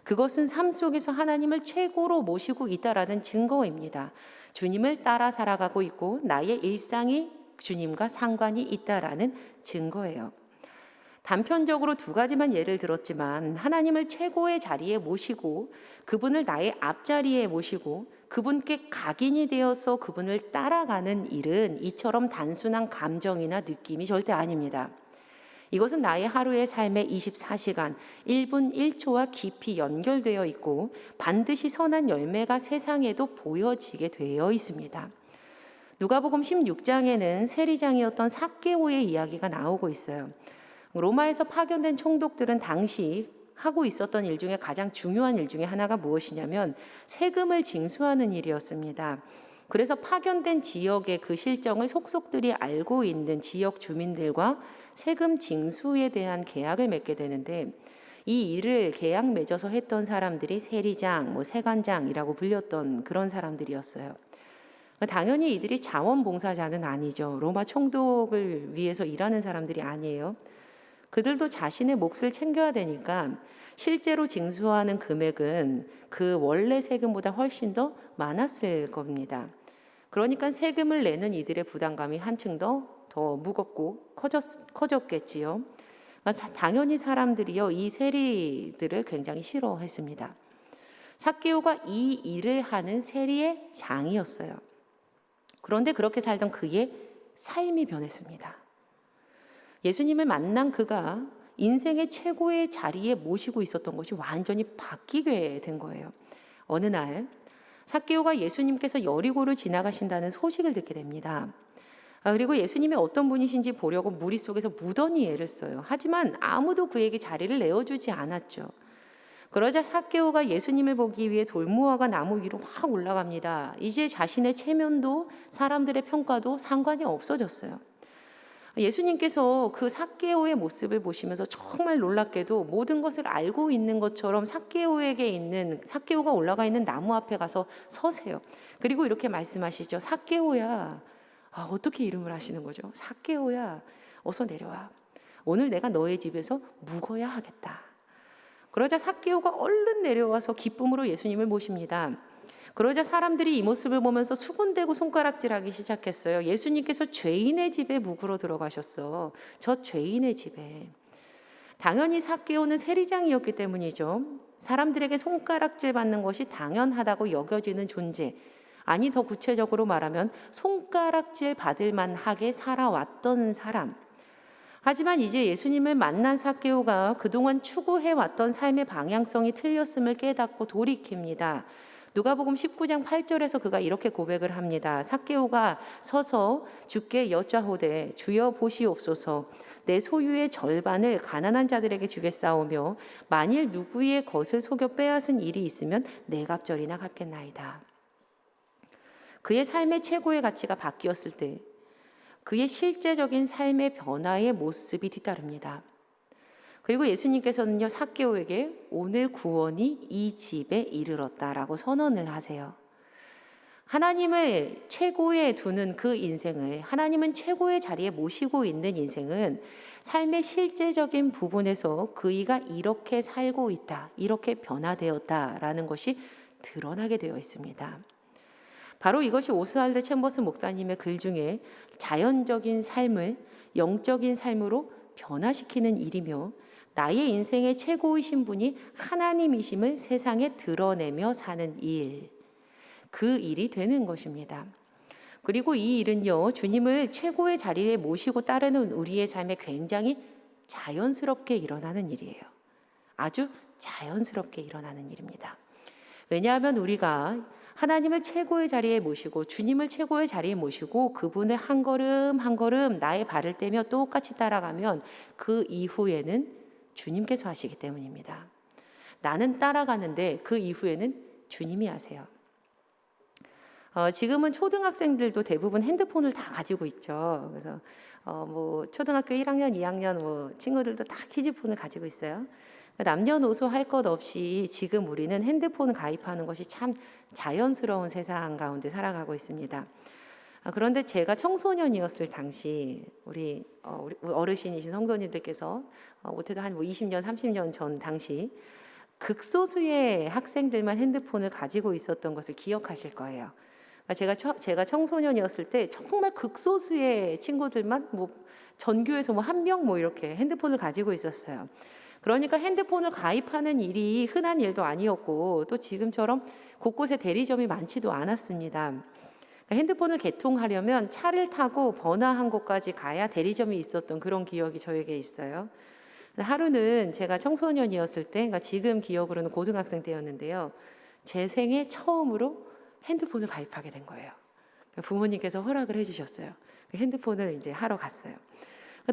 그것은 삶 속에서 하나님을 최고로 모시고 있다라는 증거입니다. 주님을 따라 살아가고 있고 나의 일상이 주님과 상관이 있다라는 증거예요. 단편적으로 두 가지만 예를 들었지만 하나님을 최고의 자리에 모시고 그분을 나의 앞자리에 모시고 그분께 각인이 되어서 그분을 따라가는 일은 이처럼 단순한 감정이나 느낌이 절대 아닙니다. 이것은 나의 하루의 삶의 24시간, 1분 1초와 깊이 연결되어 있고 반드시 선한 열매가 세상에도 보여지게 되어 있습니다. 누가복음 16장에는 세리장이었던 삭개오의 이야기가 나오고 있어요. 로마에서 파견된 총독들은 당시 하고 있었던 일 중에 가장 중요한 일 중에 하나가 무엇이냐면 세금을 징수하는 일이었습니다. 그래서 파견된 지역의 그 실정을 속속들이 알고 있는 지역 주민들과 세금 징수에 대한 계약을 맺게 되는데, 이 일을 계약 맺어서 했던 사람들이 세리장, 세관장이라고 불렸던 그런 사람들이었어요. 당연히 이들이 자원봉사자는 아니죠. 로마 총독을 위해서 일하는 사람들이 아니에요. 그들도 자신의 몫을 챙겨야 되니까 실제로 징수하는 금액은 그 원래 세금보다 훨씬 더 많았을 겁니다. 그러니까 세금을 내는 이들의 부담감이 한층 더 무겁고 커졌겠지요. 당연히 사람들이요, 이 세리들을 굉장히 싫어했습니다. 삭개오가 이 일을 하는 세리의 장이었어요. 그런데 그렇게 살던 그의 삶이 변했습니다. 예수님을 만난 그가 인생의 최고의 자리에 모시고 있었던 것이 완전히 바뀌게 된 거예요. 어느 날 삭개오가 예수님께서 여리고를 지나가신다는 소식을 듣게 됩니다. 그리고 예수님이 어떤 분이신지 보려고 무리 속에서 무던히 애를 써요. 하지만 아무도 그에게 자리를 내어주지 않았죠. 그러자 삭개오가 예수님을 보기 위해 돌무화과 나무 위로 확 올라갑니다. 이제 자신의 체면도 사람들의 평가도 상관이 없어졌어요. 예수님께서 그 삭개오의 모습을 보시면서 정말 놀랍게도 모든 것을 알고 있는 것처럼 삭개오가 올라가 있는 나무 앞에 가서 서세요. 그리고 이렇게 말씀하시죠. 삭개오야. 어떻게 이름을 하시는 거죠? 삭개오야, 어서 내려와. 오늘 내가 너의 집에서 묵어야 하겠다. 그러자 삭개오가 얼른 내려와서 기쁨으로 예수님을 모십니다. 그러자 사람들이 이 모습을 보면서 수군대고 손가락질하기 시작했어요. 예수님께서 죄인의 집에 묵으러 들어가셨어. 저 죄인의 집에. 당연히 삭개오는 세리장이었기 때문이죠. 사람들에게 손가락질 받는 것이 당연하다고 여겨지는 존재. 아니, 더 구체적으로 말하면 손가락질 받을 만하게 살아왔던 사람. 하지만 이제 예수님을 만난 삭개오가 그동안 추구해왔던 삶의 방향성이 틀렸음을 깨닫고 돌이킵니다. 누가복음 19장 8절에서 그가 이렇게 고백을 합니다. 삭개오가 서서 주께 여짜오되 주여 보시옵소서, 내 소유의 절반을 가난한 자들에게 주겠사오며 만일 누구의 것을 속여 빼앗은 일이 있으면 네 갑절이나 갚겠나이다. 그의 삶의 최고의 가치가 바뀌었을 때 그의 실제적인 삶의 변화의 모습이 뒤따릅니다. 그리고 예수님께서는요, 삭개오에게 오늘 구원이 이 집에 이르렀다라고 선언을 하세요. 하나님을 최고에 두는 그 인생을, 하나님은 최고의 자리에 모시고 있는 인생은 삶의 실제적인 부분에서 그이가 이렇게 살고 있다, 이렇게 변화되었다라는 것이 드러나게 되어 있습니다. 바로 이것이 오스왈드 챔버스 목사님의 글 중에 자연적인 삶을 영적인 삶으로 변화시키는 일이며, 나의 인생의 최고이신 분이 하나님이심을 세상에 드러내며 사는 일, 그 일이 되는 것입니다. 그리고 이 일은요, 주님을 최고의 자리에 모시고 따르는 우리의 삶에 굉장히 자연스럽게 일어나는 일이에요. 아주 자연스럽게 일어나는 일입니다. 왜냐하면 우리가 하나님을 최고의 자리에 모시고 주님을 최고의 자리에 모시고 그분을 한 걸음 한 걸음 나의 발을 떼며 똑같이 따라가면 그 이후에는 주님께서 하시기 때문입니다. 나는 따라가는데 그 이후에는 주님이 하세요. 지금은 초등학생들도 대부분 핸드폰을 다 가지고 있죠. 그래서 초등학교 1학년, 2학년 친구들도 다 키즈폰을 가지고 있어요. 남녀노소 할 것 없이 지금 우리는 핸드폰 가입하는 것이 참 자연스러운 세상 가운데 살아가고 있습니다. 그런데 제가 청소년이었을 당시 우리 어르신이신 성도님들께서 못해도 한 20년, 30년 전 당시 극소수의 학생들만 핸드폰을 가지고 있었던 것을 기억하실 거예요. 제가 청소년이었을 때 정말 극소수의 친구들만 전교에서 한 명 이렇게 핸드폰을 가지고 있었어요. 그러니까 핸드폰을 가입하는 일이 흔한 일도 아니었고 또 지금처럼 곳곳에 대리점이 많지도 않았습니다. 그러니까 핸드폰을 개통하려면 차를 타고 번화한 곳까지 가야 대리점이 있었던 그런 기억이 저에게 있어요. 하루는 제가 청소년이었을 때, 그러니까 지금 기억으로는 고등학생 때였는데요. 제 생애 처음으로 핸드폰을 가입하게 된 거예요. 부모님께서 허락을 해주셨어요. 핸드폰을 이제 하러 갔어요.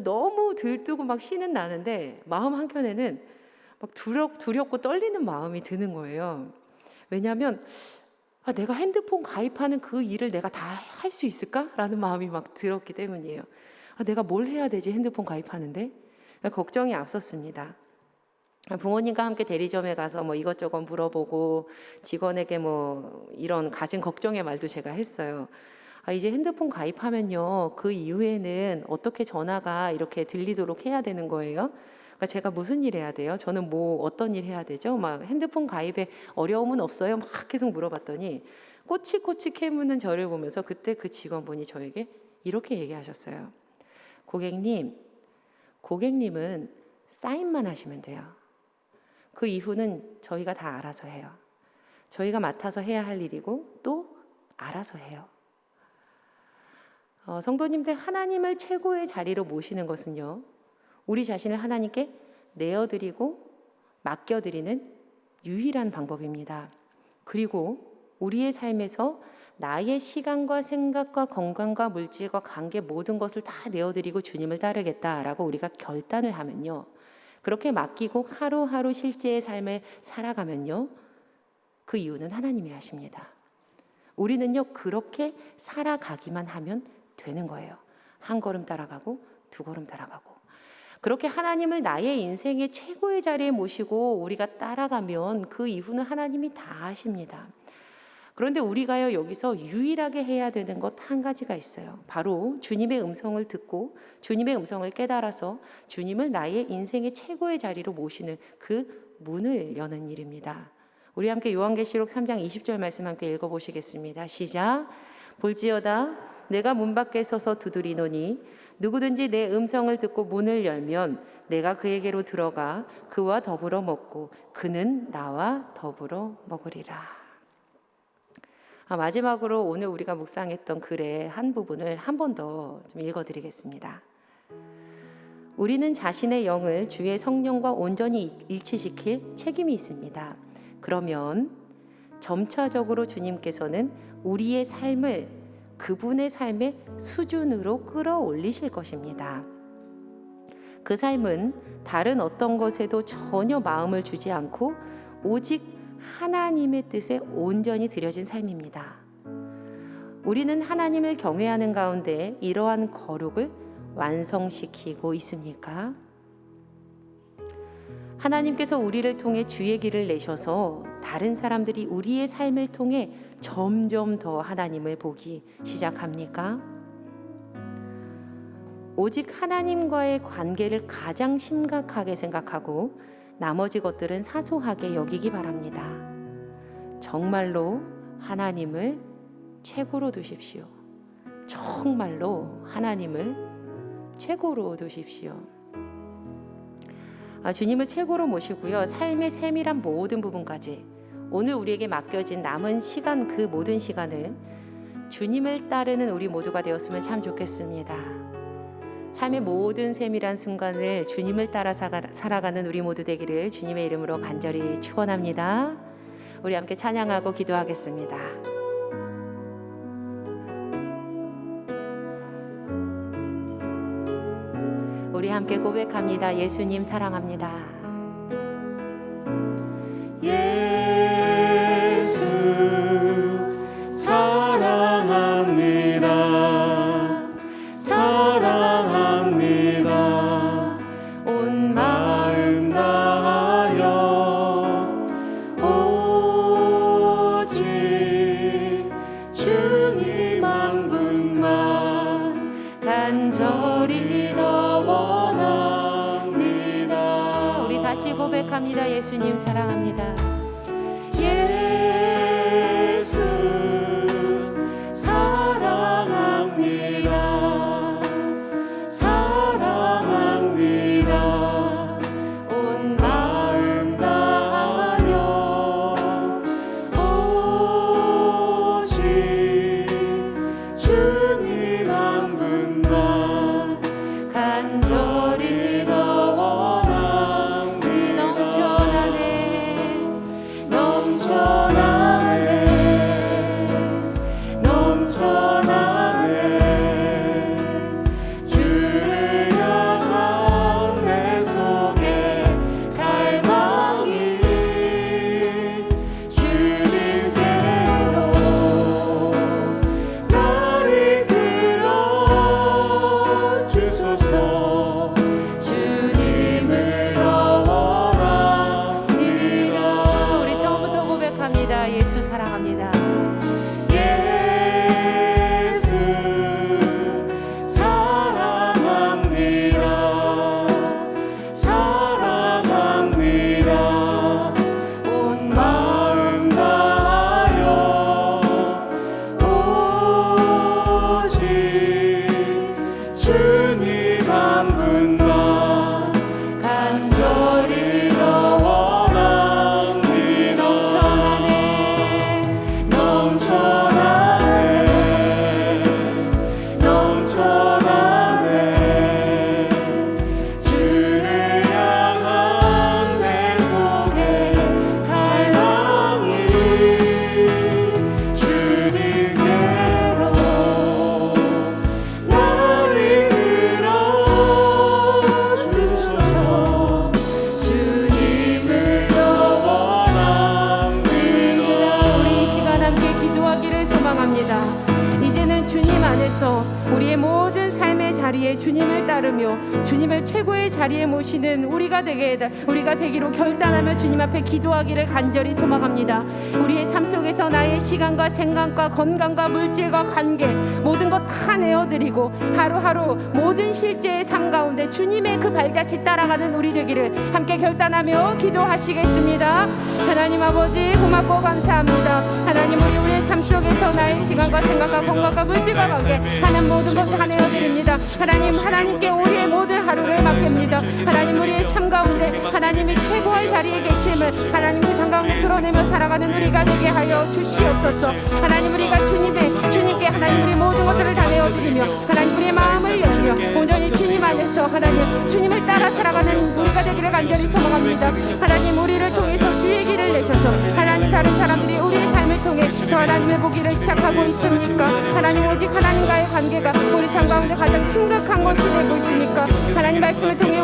너무 들뜨고 막 신은 나는데 마음 한켠에는 막 두렵고 떨리는 마음이 드는 거예요. 왜냐하면 내가 핸드폰 가입하는 그 일을 내가 다 할 수 있을까라는 마음이 막 들었기 때문이에요. 내가 뭘 해야 되지 핸드폰 가입하는데? 걱정이 앞섰습니다. 부모님과 함께 대리점에 가서 뭐 이것저것 물어보고 직원에게 뭐 이런 가진 걱정의 말도 제가 했어요. 이제 핸드폰 가입하면요, 그 이후에는 어떻게 전화가 이렇게 들리도록 해야 되는 거예요? 그러니까 제가 무슨 일 해야 돼요? 저는 뭐 어떤 일 해야 되죠? 막 핸드폰 가입에 어려움은 없어요? 막 계속 물어봤더니 꼬치꼬치 캐묻는 저를 보면서 그때 그 직원분이 저에게 이렇게 얘기하셨어요. 고객님은 사인만 하시면 돼요. 그 이후는 저희가 다 알아서 해요. 저희가 맡아서 해야 할 일이고 또 알아서 해요. 성도님들, 하나님을 최고의 자리로 모시는 것은요, 우리 자신을 하나님께 내어드리고 맡겨드리는 유일한 방법입니다. 그리고 우리의 삶에서 나의 시간과 생각과 건강과 물질과 관계 모든 것을 다 내어드리고 주님을 따르겠다라고 우리가 결단을 하면요, 그렇게 맡기고 하루하루 실제의 삶을 살아가면요, 그 이유는 하나님이 하십니다. 우리는요, 그렇게 살아가기만 하면 되는 거예요. 한 걸음 따라가고 두 걸음 따라가고. 그렇게 하나님을 나의 인생의 최고의 자리에 모시고 우리가 따라가면 그 이후는 하나님이 다 하십니다. 그런데 우리가요, 여기서 유일하게 해야 되는 것 한 가지가 있어요. 바로 주님의 음성을 듣고 주님의 음성을 깨달아서 주님을 나의 인생의 최고의 자리로 모시는 그 문을 여는 일입니다. 우리 함께 요한계시록 3장 20절 말씀 함께 읽어보시겠습니다. 시작. 볼지어다 내가 문 밖에 서서 두드리노니 누구든지 내 음성을 듣고 문을 열면 내가 그에게로 들어가 그와 더불어 먹고 그는 나와 더불어 먹으리라. 마지막으로 오늘 우리가 묵상했던 글의 한 부분을 한 번 더 좀 읽어드리겠습니다. 우리는 자신의 영을 주의 성령과 온전히 일치시킬 책임이 있습니다. 그러면 점차적으로 주님께서는 우리의 삶을 그분의 삶의 수준으로 끌어올리실 것입니다. 그 삶은 다른 어떤 것에도 전혀 마음을 주지 않고 오직 하나님의 뜻에 온전히 드려진 삶입니다. 우리는 하나님을 경외하는 가운데 이러한 거룩을 완성시키고 있습니까? 하나님께서 우리를 통해 주의 길을 내셔서 다른 사람들이 우리의 삶을 통해 점점 더 하나님을 보기 시작합니까? 오직 하나님과의 관계를 가장 심각하게 생각하고 나머지 것들은 사소하게 여기기 바랍니다. 정말로 하나님을 최고로 두십시오. 정말로 하나님을 최고로 두십시오. 주님을 최고로 모시고요, 삶의 세밀한 모든 부분까지 오늘 우리에게 맡겨진 남은 시간, 그 모든 시간을 주님을 따르는 우리 모두가 되었으면 참 좋겠습니다. 삶의 모든 세밀한 순간을 주님을 따라 살아가는 우리 모두 되기를 주님의 이름으로 간절히 축원합니다. 우리 함께 찬양하고 기도하겠습니다. 우리 함께 고백합니다. 예수님 사랑합니다. 예수 사랑합니다. 사랑합니다. 온 마음 다하여 오직 주님 한 분만 간절히 더 원합니다. 우리 다시 고백합니다. 예수님 사랑합니다. 예수 사랑합니다. 사랑합니다. 온 최고의 자리에 모시는 우리가 되기로 결단하며 주님 앞에 기도하기를 간절히 소망합니다. 우리의 삶 속에서 나의 시간과 생각과 건강과 물질과 관계 모든 것 다 내어드리고 하루하루 모든 실제의 삶 가운데 주님의 그 발자취 따라가는 우리 되기를 함께 결단하며 기도하시겠습니다. 하나님 아버지 고맙고 감사합니다. 하나님 우리의 삶 속에서 나의 시간과 생각과 건강과 물질과 관계 하나님 모든 것 다 내어드립니다. 하나님께 우리의 모든 하루를 맡깁니다. 하나님 우리의 삶 가운데 하나님이 최고의 자리에 계심을 하나님 그 삶 가운데 드러내며 살아가는 우리가 되게 하여 주시옵소서. 하나님 우리가 주님께 하나님 우리 모든 것들을 다 내어드리며 하나님 우리의 마음을 열며 온전히 주님 안에서 하나님 주님을 따라 살아가는 우리가 되기를 간절히 소망합니다. 하나님 우리를 통해서 주의 길을 내셔서 하나님 다른 사람들이 우리의 삶을 통해 더 하나님의 보기를 시작하고 있습니까? 하나님 오직 하나님과의 관계가 우리 삶 가운데 가장 심각한 것이 되고 있습니까? 하나님 말씀을 통해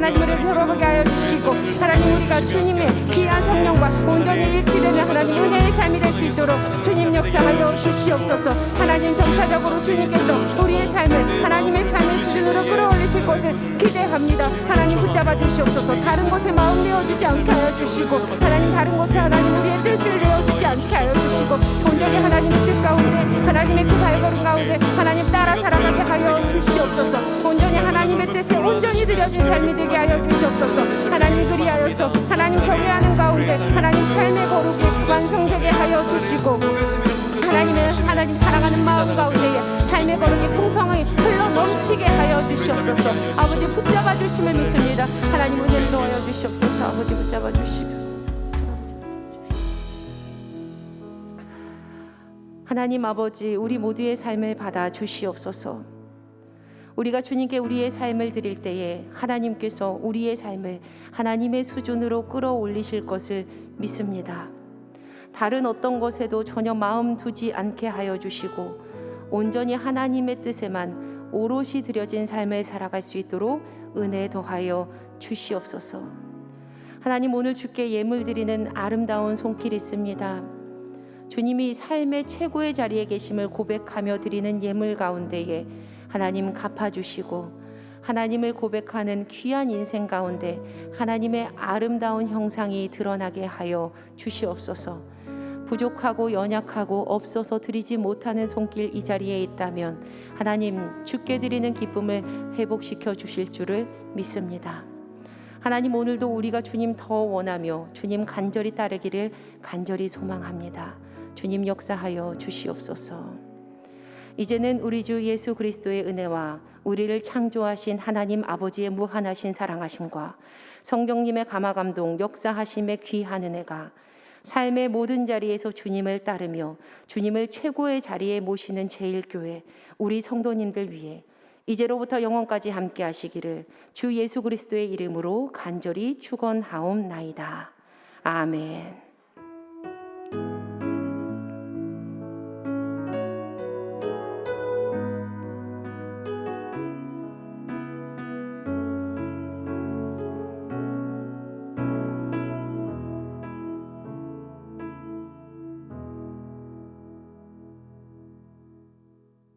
하나님을 들어보게 하여 주시고 하나님 우리가 주님의 귀한 성령과 온전히 일치되는 하나님 은혜의 삶이 될 수 있도록 주님 역사하여 주시옵소서. 하나님 정차적으로 주님께서 우리의 삶을 하나님의 삶의 수준으로 끌어올리실 것을 기대합니다. 하나님 붙잡아 주시옵소서. 다른 곳에 마음 내어주지 않게 하여 주시고 하나님 다른 곳에 하나님 우리의 뜻을 내어주지 않게 하여 주시고 온전히 하나님의 뜻 가운데 하나님의 그 발걸음 가운데 하나님 따라 살아가게 하여 주시옵소서. 온전히 하나님의 뜻에 온전히 드려진 삶이 되게 하여 주시옵소서. 하나님 그리하여서 하나님 경외하는 가운데 하나님 삶의 거룩이 완성되게 하여 주시고 하나님 사랑하는 마음 가운데에 삶의 거룩이 풍성하게 흘러 넘치게 하여 주시옵소서. 아버지 붙잡아 주심을 믿습니다. 하나님 은혜를 넣어 주시옵소서. 아버지 붙잡아 주시옵소서. 하나님 아버지 우리 모두의 삶을 받아 주시옵소서. 우리가 주님께 우리의 삶을 드릴 때에 하나님께서 우리의 삶을 하나님의 수준으로 끌어올리실 것을 믿습니다. 다른 어떤 것에도 전혀 마음 두지 않게 하여 주시고 온전히 하나님의 뜻에만 오롯이 드려진 삶을 살아갈 수 있도록 은혜 더하여 주시옵소서. 하나님 오늘 주께 예물 드리는 아름다운 손길이 있습니다. 주님이 삶의 최고의 자리에 계심을 고백하며 드리는 예물 가운데에 하나님 갚아주시고 하나님을 고백하는 귀한 인생 가운데 하나님의 아름다운 형상이 드러나게 하여 주시옵소서. 부족하고 연약하고 없어서 드리지 못하는 손길 이 자리에 있다면 하나님 주께 드리는 기쁨을 회복시켜 주실 줄을 믿습니다. 하나님 오늘도 우리가 주님 더 원하며 주님 간절히 따르기를 간절히 소망합니다. 주님 역사하여 주시옵소서. 이제는 우리 주 예수 그리스도의 은혜와 우리를 창조하신 하나님 아버지의 무한하신 사랑하심과 성령님의 감화감동 역사하심의 귀한 은혜가 삶의 모든 자리에서 주님을 따르며 주님을 최고의 자리에 모시는 제일교회 우리 성도님들 위해 이제로부터 영원까지 함께 하시기를 주 예수 그리스도의 이름으로 간절히 축원하옵나이다. 아멘.